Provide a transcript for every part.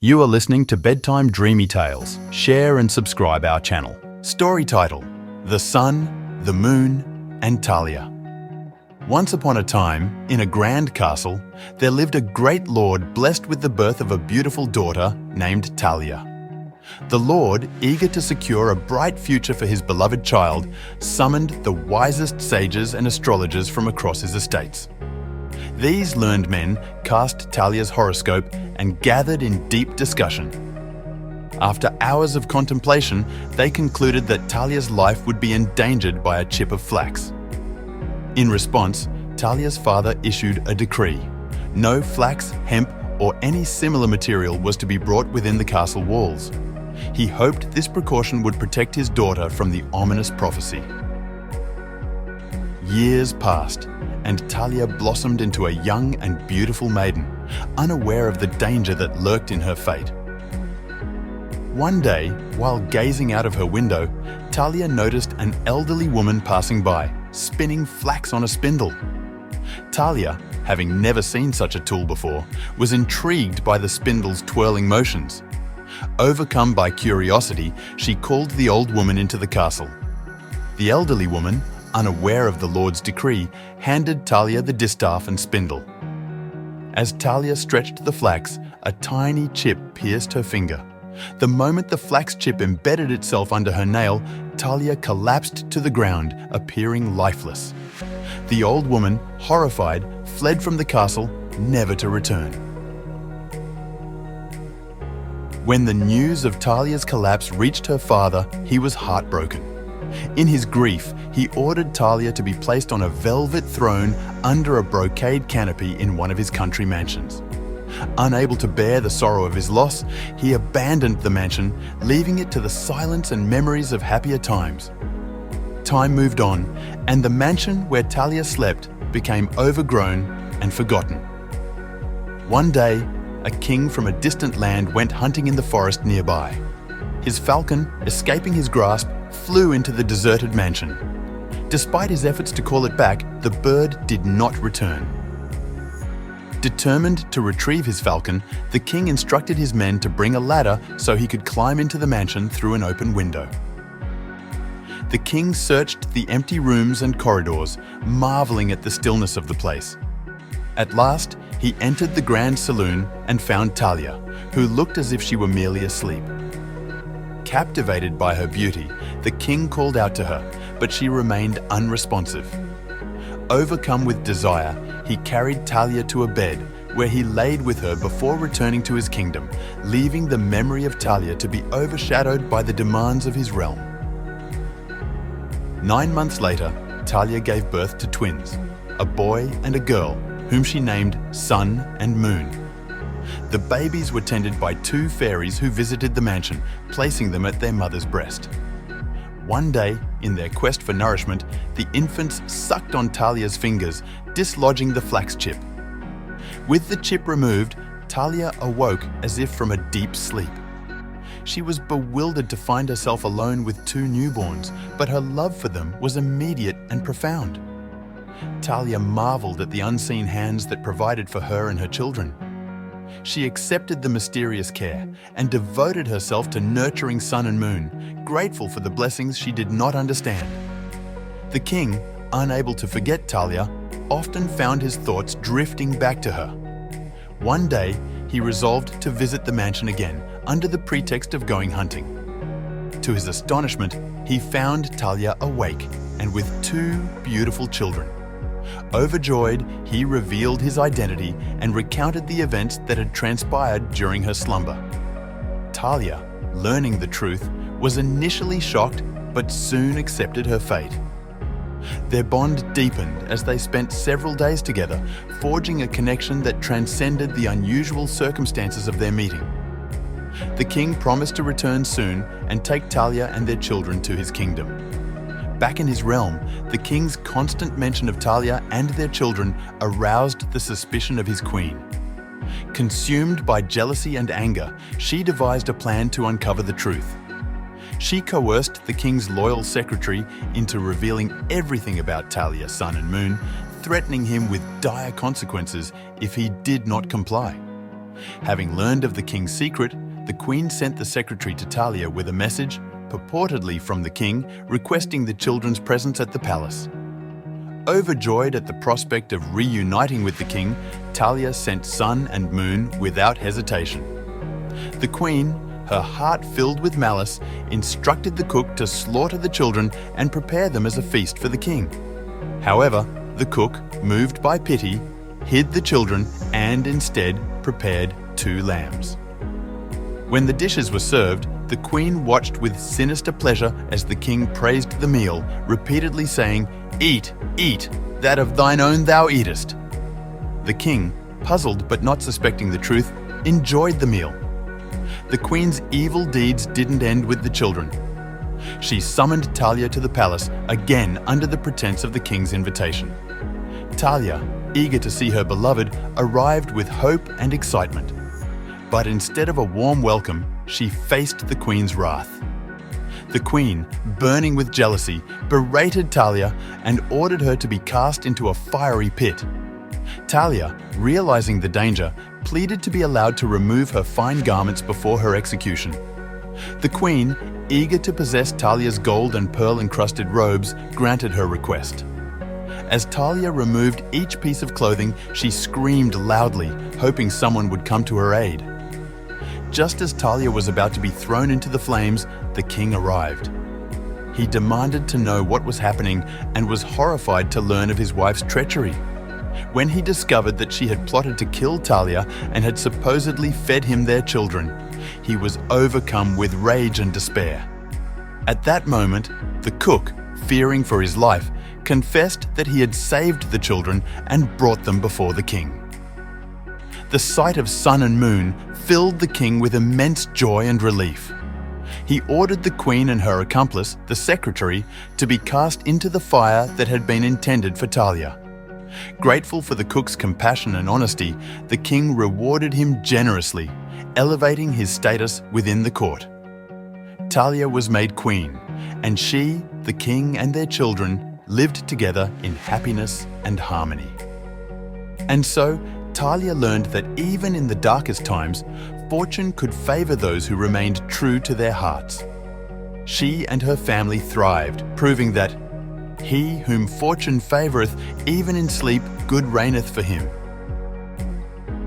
You are listening to Bedtime Dreamy Tales. Share and subscribe our channel. Story title: The Sun, the Moon, and Talia. Once upon a time, in a grand castle, there lived a great lord blessed with the birth of a beautiful daughter named Talia. The lord, eager to secure a bright future for his beloved child, summoned the wisest sages and astrologers from across his estates. These learned men cast Talia's horoscope and gathered in deep discussion. After hours of contemplation, they concluded that Talia's life would be endangered by a chip of flax. In response, Talia's father issued a decree. No flax, hemp, or any similar material was to be brought within the castle walls. He hoped this precaution would protect his daughter from the ominous prophecy. Years passed, and Talia blossomed into a young and beautiful maiden, unaware of the danger that lurked in her fate. One day, while gazing out of her window, Talia noticed an elderly woman passing by, spinning flax on a spindle. Talia, having never seen such a tool before, was intrigued by the spindle's twirling motions. Overcome by curiosity, she called the old woman into the castle. The elderly woman, unaware of the Lord's decree, handed Talia the distaff and spindle. As Talia stretched the flax, a tiny chip pierced her finger. The moment the flax chip embedded itself under her nail, Talia collapsed to the ground, appearing lifeless. The old woman, horrified, fled from the castle, never to return. When the news of Talia's collapse reached her father, he was heartbroken. In his grief, he ordered Talia to be placed on a velvet throne under a brocade canopy in one of his country mansions. Unable to bear the sorrow of his loss, he abandoned the mansion, leaving it to the silence and memories of happier times. Time moved on, and the mansion where Talia slept became overgrown and forgotten. One day, a king from a distant land went hunting in the forest nearby. His falcon, escaping his grasp, flew into the deserted mansion. Despite his efforts to call it back, the bird did not return. Determined to retrieve his falcon, the king instructed his men to bring a ladder so he could climb into the mansion through an open window. The king searched the empty rooms and corridors, marveling at the stillness of the place. At last, he entered the grand saloon and found Talia, who looked as if she were merely asleep. Captivated by her beauty, the king called out to her, but she remained unresponsive. Overcome with desire, he carried Talia to a bed, where he laid with her before returning to his kingdom, leaving the memory of Talia to be overshadowed by the demands of his realm. 9 months later, Talia gave birth to twins, a boy and a girl, whom she named Sun and Moon. The babies were tended by 2 fairies who visited the mansion, placing them at their mother's breast. One day, in their quest for nourishment, the infants sucked on Talia's fingers, dislodging the flax chip. With the chip removed, Talia awoke as if from a deep sleep. She was bewildered to find herself alone with 2 newborns, but her love for them was immediate and profound. Talia marveled at the unseen hands that provided for her and her children. She accepted the mysterious care and devoted herself to nurturing Sun and Moon, grateful for the blessings she did not understand. The king, unable to forget Talia, often found his thoughts drifting back to her. One day, he resolved to visit the mansion again, under the pretext of going hunting. To his astonishment, he found Talia awake and with 2 beautiful children. Overjoyed, he revealed his identity and recounted the events that had transpired during her slumber. Talia, learning the truth, was initially shocked but soon accepted her fate. Their bond deepened as they spent several days together, forging a connection that transcended the unusual circumstances of their meeting. The king promised to return soon and take Talia and their children to his kingdom. Back in his realm, the king's constant mention of Talia and their children aroused the suspicion of his queen. Consumed by jealousy and anger, she devised a plan to uncover the truth. She coerced the king's loyal secretary into revealing everything about Talia, Sun and Moon, threatening him with dire consequences if he did not comply. Having learned of the king's secret, the queen sent the secretary to Talia with a message, purportedly from the king, requesting the children's presence at the palace. Overjoyed at the prospect of reuniting with the king, Talia sent sun and moon without hesitation. The queen, her heart filled with malice, instructed the cook to slaughter the children and prepare them as a feast for the king. However, the cook, moved by pity, hid the children and instead prepared 2 lambs. When the dishes were served, the queen watched with sinister pleasure as the king praised the meal, repeatedly saying, "Eat, eat, that of thine own thou eatest." The king, puzzled but not suspecting the truth, enjoyed the meal. The queen's evil deeds didn't end with the children. She summoned Talia to the palace, again under the pretense of the king's invitation. Talia, eager to see her beloved, arrived with hope and excitement. But instead of a warm welcome, she faced the queen's wrath. The queen, burning with jealousy, berated Talia and ordered her to be cast into a fiery pit. Talia, realizing the danger, pleaded to be allowed to remove her fine garments before her execution. The queen, eager to possess Talia's gold and pearl-encrusted robes, granted her request. As Talia removed each piece of clothing, she screamed loudly, hoping someone would come to her aid. Just as Talia was about to be thrown into the flames, the king arrived. He demanded to know what was happening and was horrified to learn of his wife's treachery. When he discovered that she had plotted to kill Talia and had supposedly fed him their children, he was overcome with rage and despair. At that moment, the cook, fearing for his life, confessed that he had saved the children and brought them before the king. The sight of sun and moon filled the king with immense joy and relief. He ordered the queen and her accomplice, the secretary, to be cast into the fire that had been intended for Talia. Grateful for the cook's compassion and honesty, the king rewarded him generously, elevating his status within the court. Talia was made queen, and she, the king, and their children lived together in happiness and harmony. And so, Talia learned that even in the darkest times, fortune could favor those who remained true to their hearts. She and her family thrived, proving that he whom fortune favoreth, even in sleep, good reigneth for him.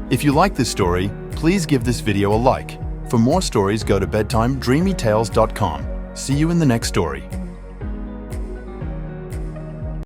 If you like this story, please give this video a like. For more stories, go to bedtimedreamytales.com. See you in the next story.